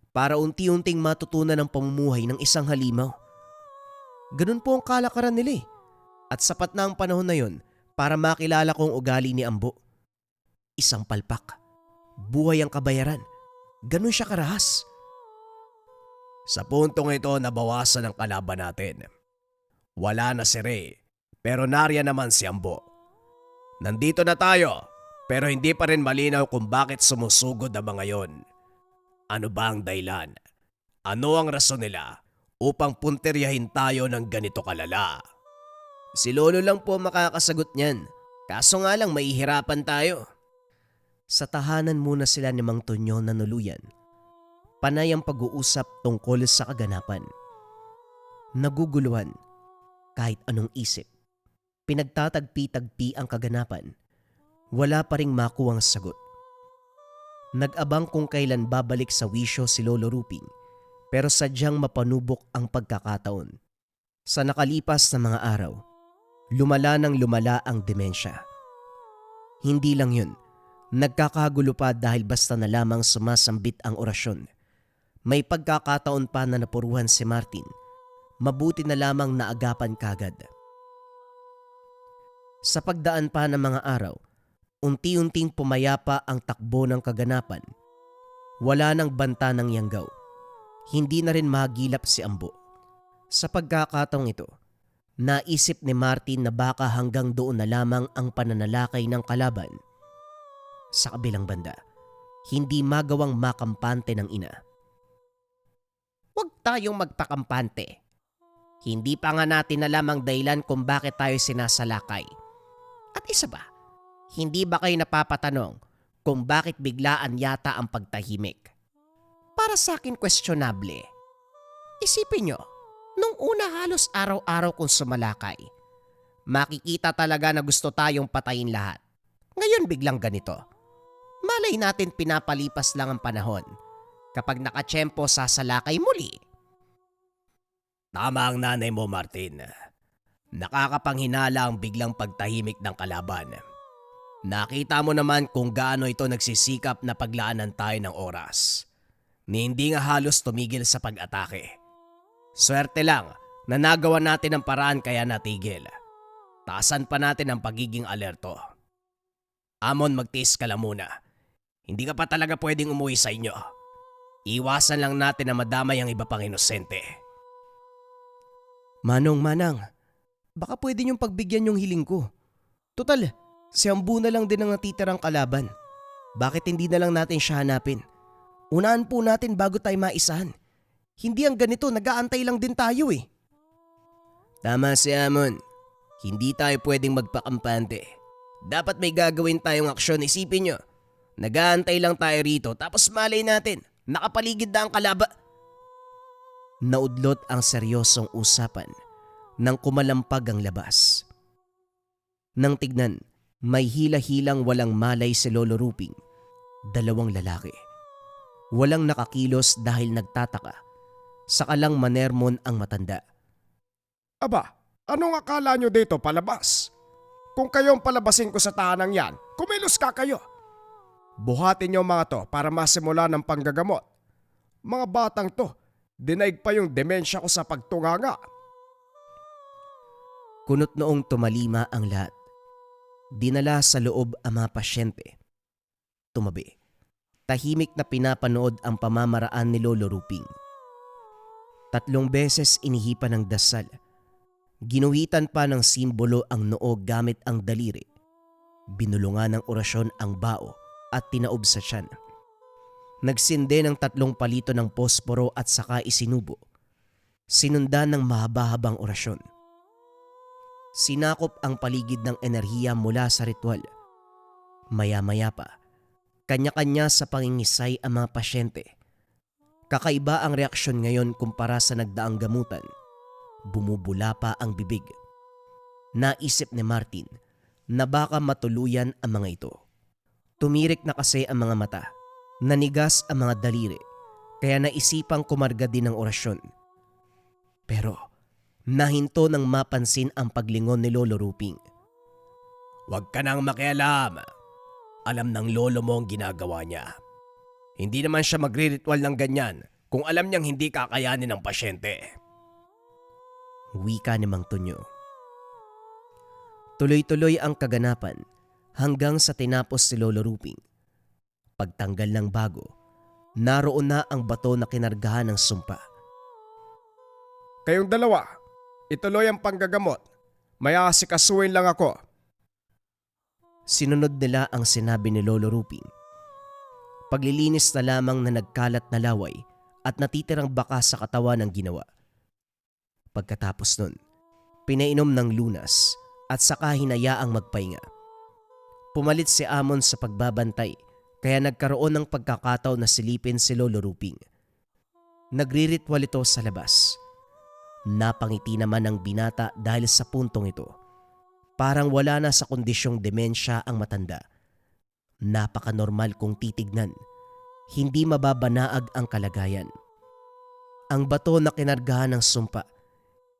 para unti-unting matutunan ang pamumuhay ng isang halimaw. Ganun po ang kalakaran nila eh. At sapat na ang panahon na yon para makilala ko ang ugali ni Ambo. Isang palpak. Buhay ang kabayaran. Ganun siya karahas. Sa puntong ito nabawasan ang kalaban natin. Wala na si Ray, pero nariyan naman si Ambo. Nandito na tayo, pero hindi pa rin malinaw kung bakit sumusugod ang mga yon. Ano ba ang dahilan? Ano ang rason nila upang punteryahin tayo ng ganito kalala? Si Lolo lang po makakasagot niyan. Kaso nga lang mahihirapan tayo. Sa tahanan muna sila ni Mang Tonyo na nuluyan. Panay ang pag-uusap tungkol sa kaganapan. Naguguluhan kahit anong isip. Pinagtatagpi-tagpi ang kaganapan. Wala pa ring makuwang sagot. Nag-abang kung kailan babalik sa wisyo si Lolo Ruping pero sadyang mapanubok ang pagkakataon. Sa nakalipas na mga araw, lumala ng lumala ang demensya. Hindi lang yun, nagkakagulo pa dahil basta na lamang sumasambit ang orasyon. May pagkakataon pa na napuruhan si Martin mabuti na lamang naagapan kagad. Sa pagdaan pa ng mga araw, unti-unting pumayapa ang takbo ng kaganapan. Wala nang banta ng yanggaw. Hindi na rin mahagilap si Ambo. Sa pagkakataong ito, naisip ni Martin na baka hanggang doon na lamang ang pananalakay ng kalaban. Sa kabilang banda, hindi magawang makampante ng ina. Huwag tayong magpakampante. Hindi pa nga natin alam ang dahilan kung bakit tayo sinasalakay. At isa ba, hindi ba kayo napapatanong kung bakit biglaan yata ang pagtahimik? Para sa akin questionable. Isipin nyo, nung una halos araw-araw kong sumalakay, makikita talaga na gusto tayong patayin lahat. Ngayon biglang ganito. Malay natin pinapalipas lang ang panahon. Kapag nakatsyempo sasalakay muli. Tama ang nanay mo, Martin. Nakakapanghinala ang biglang pagtahimik ng kalaban. Nakita mo naman kung gaano ito nagsisikap na paglaanan tayo ng oras. Ni hindi nga halos tumigil sa pag-atake. Swerte lang na nagawa natin ang paraan kaya natigil. Taasan pa natin ang pagiging alerto. Amon, magtiis ka lang muna. Hindi ka pa talaga pwedeng umuwi sa inyo. Iwasan lang natin na madamay ang iba pang inosente. Manang, baka pwede niyong pagbigyan yung hiling ko. Total, si Ambu na lang din ang natitirang kalaban. Bakit hindi na lang natin siya hanapin? Unahan po natin bago tayo maisahan. Hindi ang ganito, nag-aantay lang din tayo eh. Tama si Amon. Hindi tayo pwedeng magpakampante. Dapat may gagawin tayong aksyon, isipin nyo. Nag-aantay lang tayo rito tapos malay natin, nakapaligid na ang kalaban. Naudlot ang seryosong usapan nang kumalampag ang labas. Nang tignan, may hila-hilang walang malay si Lolo Ruping. 2 lalaki. Walang nakakilos dahil nagtataka. Sakalang manermon ang matanda. Aba, anong akala nyo dito palabas? Kung kayong palabasin ko sa tahanang yan, kumilos ka kayo. Buhatin nyo mga to para masimula ng panggagamot. Mga batang to, dinaig pa yung demensya ko sa pagtunganga. Kunot noong tumalima ang lahat. Dinala sa loob ang mga pasyente. Tumabi. Tahimik na pinapanood ang pamamaraan ni Lolo Ruping. 3 beses inihipan ng dasal. Ginuhitan pa ng simbolo ang noo gamit ang daliri. Binulungan ng orasyon ang bao at tinaob sa tiyan. Nagsinde ng 3 palito ng posporo at saka isinubo. Sinundan ng mahaba-habang orasyon. Sinakop ang paligid ng enerhiya mula sa ritual. Maya-maya pa, kanya-kanya sa pangingisay ang mga pasyente. Kakaiba ang reaksyon ngayon kumpara sa nagdaang gamutan. Bumubula pa ang bibig. Naisip ni Martin na baka matuluyan ang mga ito. Tumirik na kasi ang mga mata. Nanigas ang mga daliri, kaya naisipang kumarga din ng orasyon. Pero nahinto nang mapansin ang paglingon ni Lolo Ruping. Huwag ka nang makialam. Alam ng lolo mo ang ginagawa niya. Hindi naman siya magre-ritual ng ganyan kung alam niyang hindi kakayanin ng pasyente. Wika ni Mang Tonyo. Tuloy-tuloy ang kaganapan hanggang sa tinapos si Lolo Ruping. Pagtanggal ng bago, naroon na ang bato na kinargahan ng sumpa. Kayong dalawa, ituloy ang panggagamot. May asikasuhin lang ako. Sinunod nila ang sinabi ni Lolo Ruping. Paglilinis na lamang na nagkalat na laway at natitirang baka sa katawan ng ginawa. Pagkatapos nun, pinainom ng lunas at saka hinayaang magpahinga. Pumalit si Amon sa pagbabantay kaya nagkaroon ng pagkakataon na silipin si Lolo Ruping. Nagriritual ito sa labas. Napangiti naman ang binata dahil sa puntong ito. Parang wala na sa kondisyong demensya ang matanda. Napaka-normal kung titignan. Hindi mababanaag ang kalagayan. Ang bato na kinargahan ng sumpa,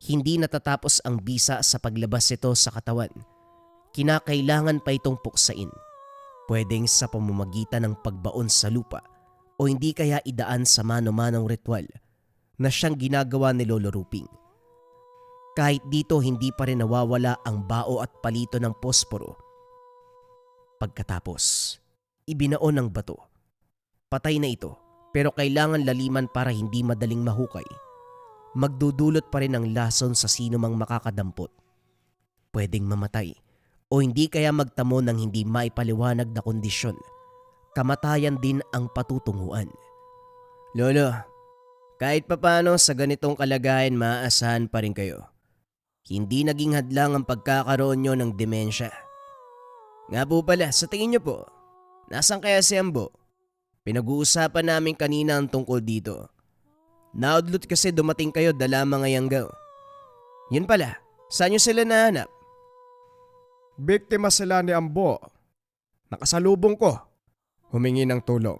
hindi natatapos ang bisa sa paglabas ito sa katawan. Kinakailangan pa itong puksain. Pwedeng sa pamamagitan ng pagbaon sa lupa o hindi kaya idaan sa mano-manong ritual na siyang ginagawa ni Lolo Ruping. Kahit dito hindi pa rin nawawala ang bao at palito ng posporo. Pagkatapos, ibinaon ng bato. Patay na ito pero kailangan laliman para hindi madaling mahukay. Magdudulot pa rin ng lason sa sino mang makakadampot. Pwedeng mamatay o hindi kaya magtamo ng hindi maipaliwanag na kondisyon. Kamatayan din ang patutunguhan. Lolo, kahit papano sa ganitong kalagayan maaasahan pa rin kayo. Hindi naging hadlang ang pagkakaroon nyo ng demensya. Nga po pala, sa tingin nyo po, nasan kaya si Ambo? Pinag-uusapan namin kanina ang tungkol dito. Naudlot kasi dumating kayo dala mga yanggaw. Yun pala, saan nyo sila nahanap? Biktima sila ni Ambo. Nakasalubong ko. Humingi ng tulong.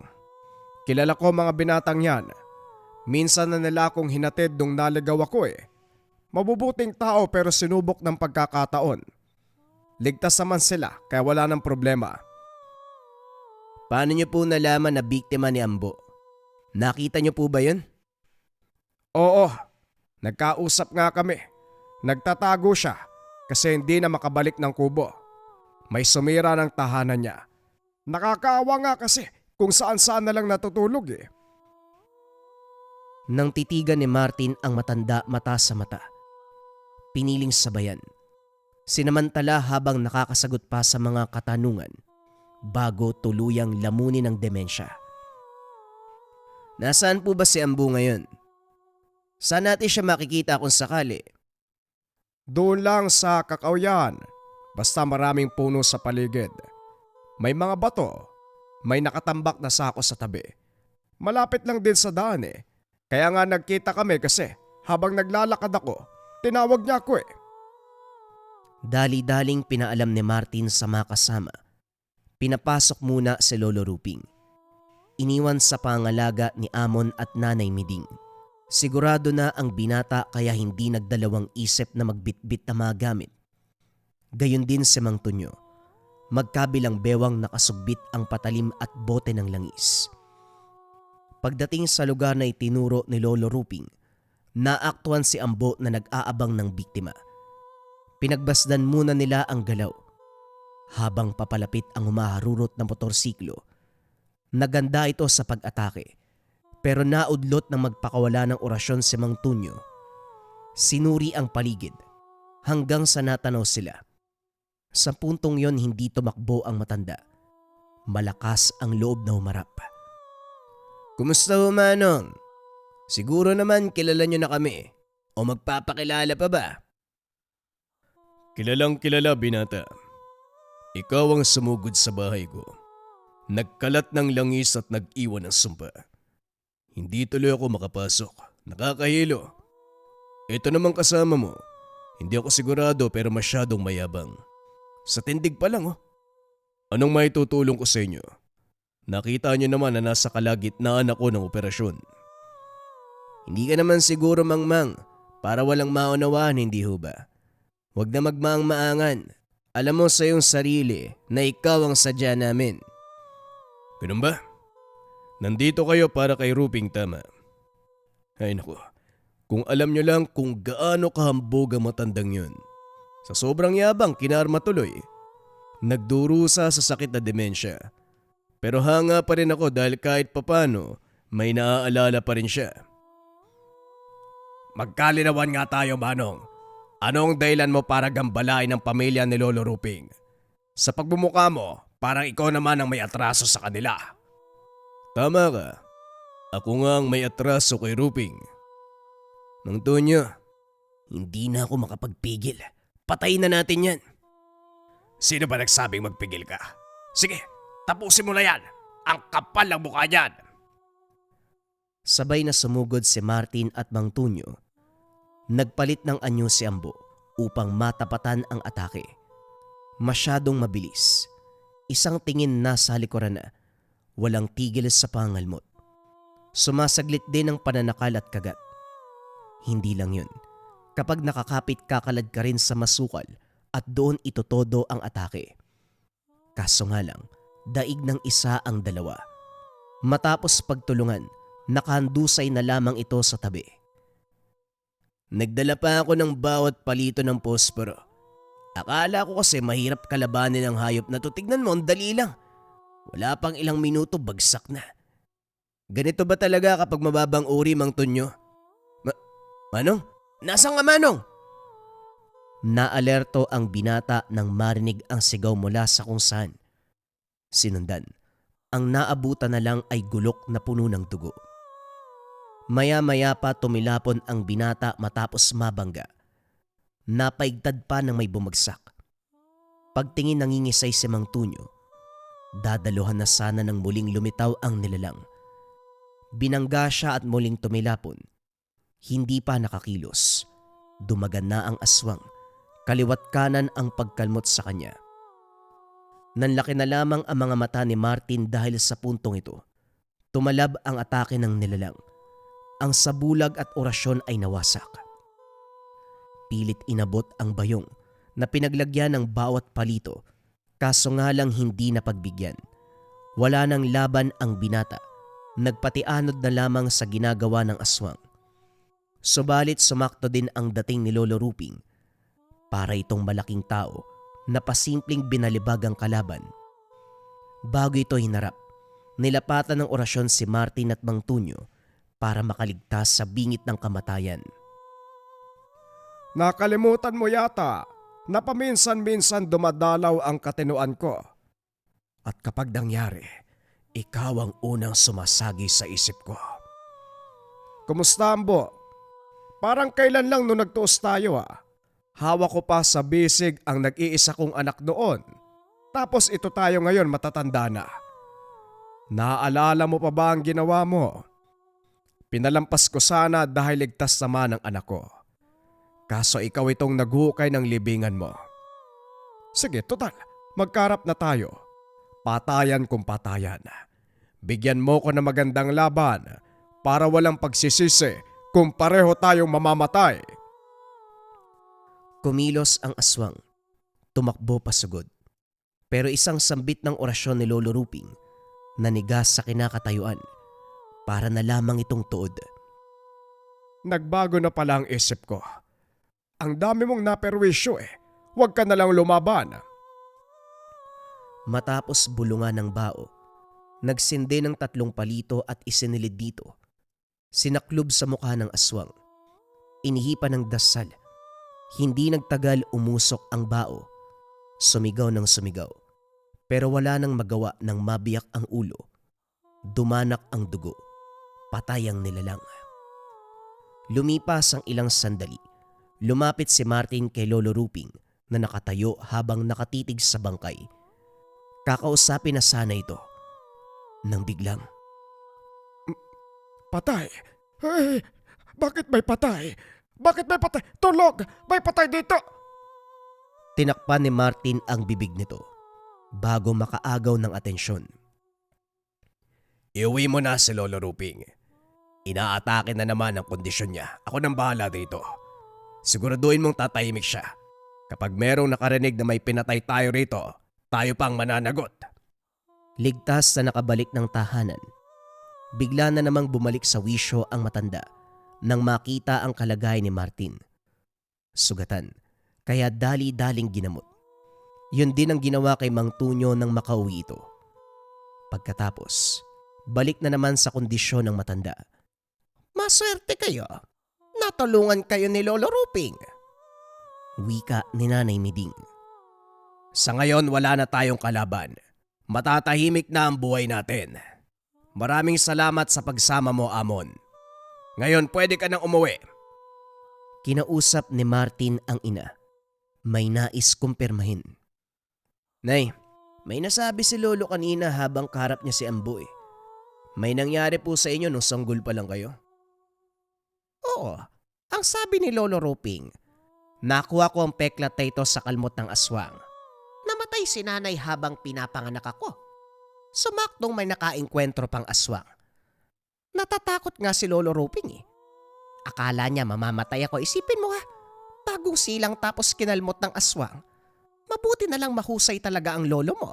Kilala ko mga binatang yan. Minsan na nila akong hinatid nung naligaw ako eh. Mabubuting tao pero sinubok ng pagkakataon. Ligtas naman sila kaya wala ng problema. Paano nyo po nalaman na biktima ni Ambo? Nakita nyo po ba yun? Oo, nagkausap nga kami. Nagtatago siya kasi hindi na makabalik ng kubo. May sumira ng tahanan niya. Nakakaawa nga kasi kung saan-saan na lang natutulog eh. Nang titigan ni Martin ang matanda mata sa mata. Piniling sabayan. Sinamantala habang nakakasagot pa sa mga katanungan bago tuluyang lamunin ng demensya. Nasaan po ba si Ambo ngayon? Saan natin siya makikita kung sakali? Doon lang sa kakauyan. Basta maraming puno sa paligid. May mga bato. May nakatambak na sako sa tabi. Malapit lang din sa daan eh. Kaya nga nagkita kami kasi habang naglalakad ako, tinawag niya ako eh. Dali-daling pinaalam ni Martin sa mga kasama. Pinapasok muna si Lolo Ruping. Iniwan sa pangalaga ni Amon at Nanay Miding. Sigurado na ang binata kaya hindi nagdalawang isip na magbitbit na mga gamit. Gayon din si Mang Tonyo. Magkabilang bewang nakasugbit ang patalim at bote ng langis. Pagdating sa lugar na itinuro ni Lolo Ruping, naaktuhan si Ambo na nag-aabang ng biktima. Pinagbasdan muna nila ang galaw. Habang papalapit ang humaharurot na motorsiklo, naganda ito sa pag-atake. Pero naudlot ng magpakawala ng orasyon si Mang Tonyo. Sinuri ang paligid hanggang sa natanaw sila. Sa puntong yon hindi tumakbo ang matanda. Malakas ang loob na humarap. Kumusta ho, Manong? Siguro naman kilala nyo na kami. O magpapakilala pa ba? Kilalang kilala, binata. Ikaw ang sumugod sa bahay ko. Nagkalat ng langis at nag-iwan ng sumpa. Hindi tuloy ako makapasok. Nakakahilo. Ito naman kasama mo. Hindi ako sigurado pero masyadong mayabang. Sa tindig pa lang oh. Anong may tutulong ko sa inyo? Nakita niyo naman na nasa kalagitnaan ako ng operasyon. Hindi ka naman siguro mangmang para walang maunawaan, hindi ho ba? Huwag na magmaang-maangan. Alam mo sa iyong sarili na ikaw ang sadya namin. Ganun ba? Nandito kayo para kay Ruping, tama? Ay naku, kung alam nyo lang kung gaano kahambog ang matandang yun. Sa sobrang yabang, kinarma tuloy. Nagdurusa sa sakit na demensya. Pero hanga pa rin ako dahil kahit papano, may naaalala pa rin siya. Magkalinawan nga tayo, Manong. Anong dahilan mo para gambalain ng pamilya ni Lolo Ruping? Sa pagbumuka mo, parang ikaw naman ang may atraso sa kanila. Tama ka. Ako nga ang may atraso kay Ruping. Mang Tonyo, hindi na ako makapagpigil. Patayin na natin yan. Sino ba nagsabing magpigil ka? Sige, tapusin mo na yan. Ang kapal ng mukha niyan. Sabay na sumugod si Martin at Mang Tonyo. Nagpalit ng anyo si Ambo upang matapatan ang atake. Masyadong mabilis. Isang tingin na sa likuran na. Walang tigil sa pangalmot. Sumasaglit din ang pananakal at kagat. Hindi lang yun. Kapag nakakapit kakalad ka rin sa masukal at doon itotodo ang atake. Kaso nga lang, daig ng isa ang dalawa. Matapos pagtulungan, nakahandusay na lamang ito sa tabi. Nagdala pa ako ng bawat palito ng posporo. Akala ko kasi mahirap kalabanin ang hayop na to. Tignan mo, ang dali lang. Wala pang ilang minuto, bagsak na. Ganito ba talaga kapag mababang uri, Mang Tonyo? Manong? Nasaan ka, Manong? Naalerto ang binata nang marinig ang sigaw mula sa kung saan. Sinundan. Ang naabutan na lang ay gulok na puno ng dugo. Maya-maya pa tumilapon ang binata matapos mabangga. Napaigtad pa ng may bumagsak. Pagtingin nangingisay si Mang Tonyo, dadaluhan na sana ng muling lumitaw ang nilalang. Binangga siya at muling tumilapon. Hindi pa nakakilos. Dumagan na ang aswang. Kaliwat kanan ang pagkalmot sa kanya. Nanlaki na lamang ang mga mata ni Martin dahil sa puntong ito. Tumalab ang atake ng nilalang. Ang sabulag at orasyon ay nawasak. Pilit inabot ang bayong na pinaglagyan ng bawat palito, kaso nga lang hindi napagbigyan. Wala nang laban ang binata. Nagpatianod na lamang sa ginagawa ng aswang. Subalit sumakto din ang dating ni Lolo Ruping. Para itong malaking tao na pasimpleng binalibag ang kalaban. Bago ito hinarap, nilapatan ng orasyon si Martin at Mang Tonyo para makaligtas sa bingit ng kamatayan. Nakalimutan mo yata na paminsan-minsan dumadalaw ang katinuan ko. At kapag nangyari, ikaw ang unang sumasagi sa isip ko. Kumusta, Ambo? Parang kailan lang nung nagtuos tayo Hawak ko pa sa bisig ang nag-iisa kong anak noon. Tapos ito tayo ngayon matatanda na. Naaalala mo pa ba ang ginawa mo? Pinalampas ko sana dahil ligtas naman ang anak ko. Kaso ikaw itong naghukay ng libingan mo. Sige, total, magkarap na tayo. Patayan kung patayan. Bigyan mo ko ng magandang laban para walang pagsisisi kung pareho tayong mamamatay. Kumilos ang aswang. Tumakbo pasugod. Pero isang sambit ng orasyon ni Lolo Ruping nanigas sa kinakatayuan para na lamang itong tuod. Nagbago na pala ang isip ko. Ang dami mong naperwisyo Huwag ka na lang lumaban. Matapos bulungan ng bao, nagsindi ng 3 palito at isinilid dito. Sinaklob sa mukha ng aswang. Inihipan ng dasal. Hindi nagtagal umusok ang bao. Sumigaw ng sumigaw. Pero wala nang magawa nang mabiyak ang ulo. Dumanak ang dugo. Patay ang nilalang. Lumipas ang ilang sandali. Lumapit si Martin kay Lolo Ruping na nakatayo habang nakatitig sa bangkay. Kakausapin na sana ito. Nang biglang, Patay? Hey, bakit may patay? Bakit may patay? Tulog! May patay dito! tinakpan ni Martin ang bibig nito bago makaagaw ng atensyon. Iuwi mo na si Lolo Ruping. Inaatake na naman ang kondisyon niya. Ako nang bahala dito. Siguraduhin mong tatahimik siya. Kapag merong nakarinig na may pinatay tayo rito, tayo pang mananagot. Ligtas na nakabalik ng tahanan. Bigla na namang bumalik sa wisyo ang matanda nang makita ang kalagayan ni Martin. Sugatan, kaya dali-daling ginamot. Yun din ang ginawa kay Mang Tonyo nang makauwi ito. Pagkatapos, balik na naman sa kondisyon ng matanda. Maswerte kayo. Natulungan kayo ni Lolo Ruping. Wika ni Nanay Miding. Sa ngayon wala na tayong kalaban. Matatahimik na ang buhay natin. Maraming salamat sa pagsama mo, Amon. Ngayon pwede ka nang umuwi. Kinausap ni Martin ang ina. May nais kumpirmahin. Nay, may nasabi si Lolo kanina habang kaharap niya si Ambo. May nangyari po sa inyo nung sanggol pa lang kayo? Oo, ang sabi ni Lolo Ruping, nakuha ko ang peklat na ito sa kalmot ng aswang. Namatay si nanay habang pinapanganak ako. Sumaktong may nakaengkwentro pang aswang. Natatakot nga si Lolo Ruping Akala niya mamamatay ako. Isipin mo bagong silang tapos kinalmot ng aswang. Mabuti na lang mahusay talaga ang lolo mo.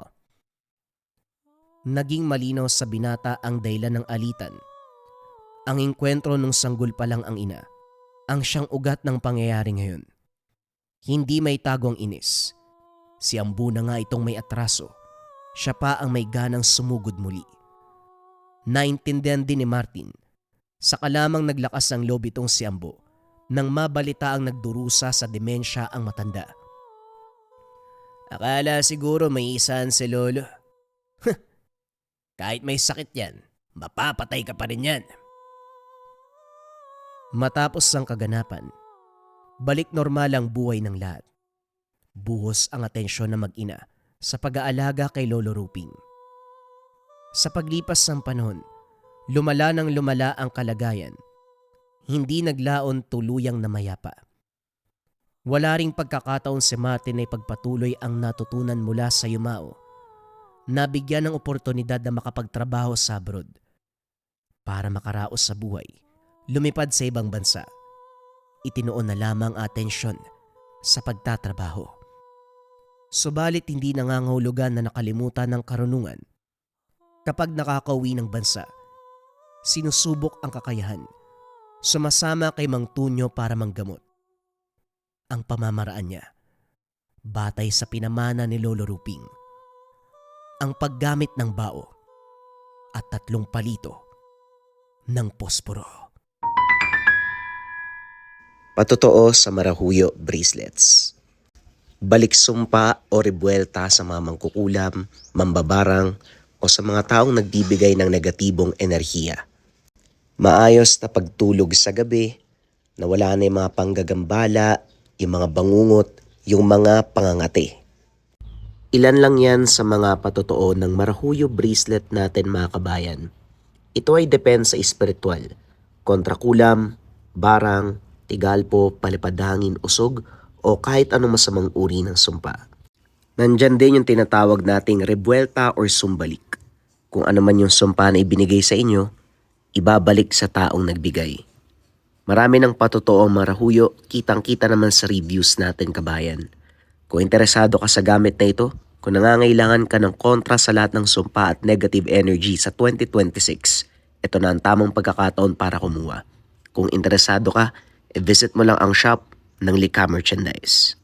Naging malinaw sa binata ang dahilan ng alitan. Ang engkwentro nung sanggol pa lang ang ina. ang siyang ugat ng pangyayari ngayon. Hindi may tagong inis. Si Ambu na nga itong may atraso. Siya pa ang may ganang sumugod muli. Naintindihan din ni Martin. Saka lamang naglakas ng loob itong si Ambu nang mabalita ang nagdurusa sa demensya ang matanda. Akala siguro may isaan si Lolo. Kahit may sakit yan, mapapatay ka pa rin yan. Matapos ang kaganapan, balik normal ang buhay ng lahat. Buhos ang atensyon ng mag-ina sa pag-aalaga kay Lolo Ruping. Sa paglipas ng panahon, lumala ng lumala ang kalagayan. Hindi naglaon tuluyang namayapa. Wala ring pagkakataon si Martin na ipagpatuloy ang natutunan mula sa Yumao. Nabigyan ng oportunidad na makapagtrabaho sa abroad. Para makaraos sa buhay, lumipad sa ibang bansa. Itinuon na lamang atensyon sa pagtatrabaho. Subalit hindi nangangahulugan na nakalimutan ng karunungan. Kapag nakakauwi ng bansa, sinusubok ang kakayahan. Sumasama kay Mang Tunyo para manggamot. Ang pamamaraan niya, batay sa pinamana ni Lolo Ruping. Ang paggamit ng bao at 3 palito ng posporo. Patotoo sa Marahuyo Bracelets. Balik sumpa o rebuelta sa mga mangkukulam, mambabarang o sa mga taong nagbibigay ng negatibong enerhiya. Maayos na pagtulog sa gabi, na wala na yung mga panggagambala, yung mga bangungot, yung mga pangangati. Ilan lang yan sa mga patotoo ng Marahuyo Bracelet natin mga kabayan. Ito ay depende sa espiritual, kontra kulam, barang, tigalpo, palipadhangin, usog, o kahit anong masamang uri ng sumpa. Nandyan din yung tinatawag nating rebuelta or sumbalik. Kung ano man yung sumpa na ibinigay sa inyo, ibabalik sa taong nagbigay. Marami ng patotoo ang Marahuyo, kitang-kita naman sa reviews natin kabayan. Kung interesado ka sa gamit na ito, kung nangangailangan ka ng kontra sa lahat ng sumpa at negative energy sa 2026, ito na ang tamang pagkakataon para kumuha. Kung interesado ka, i-visit mo lang ang shop ng Lika Merchandise.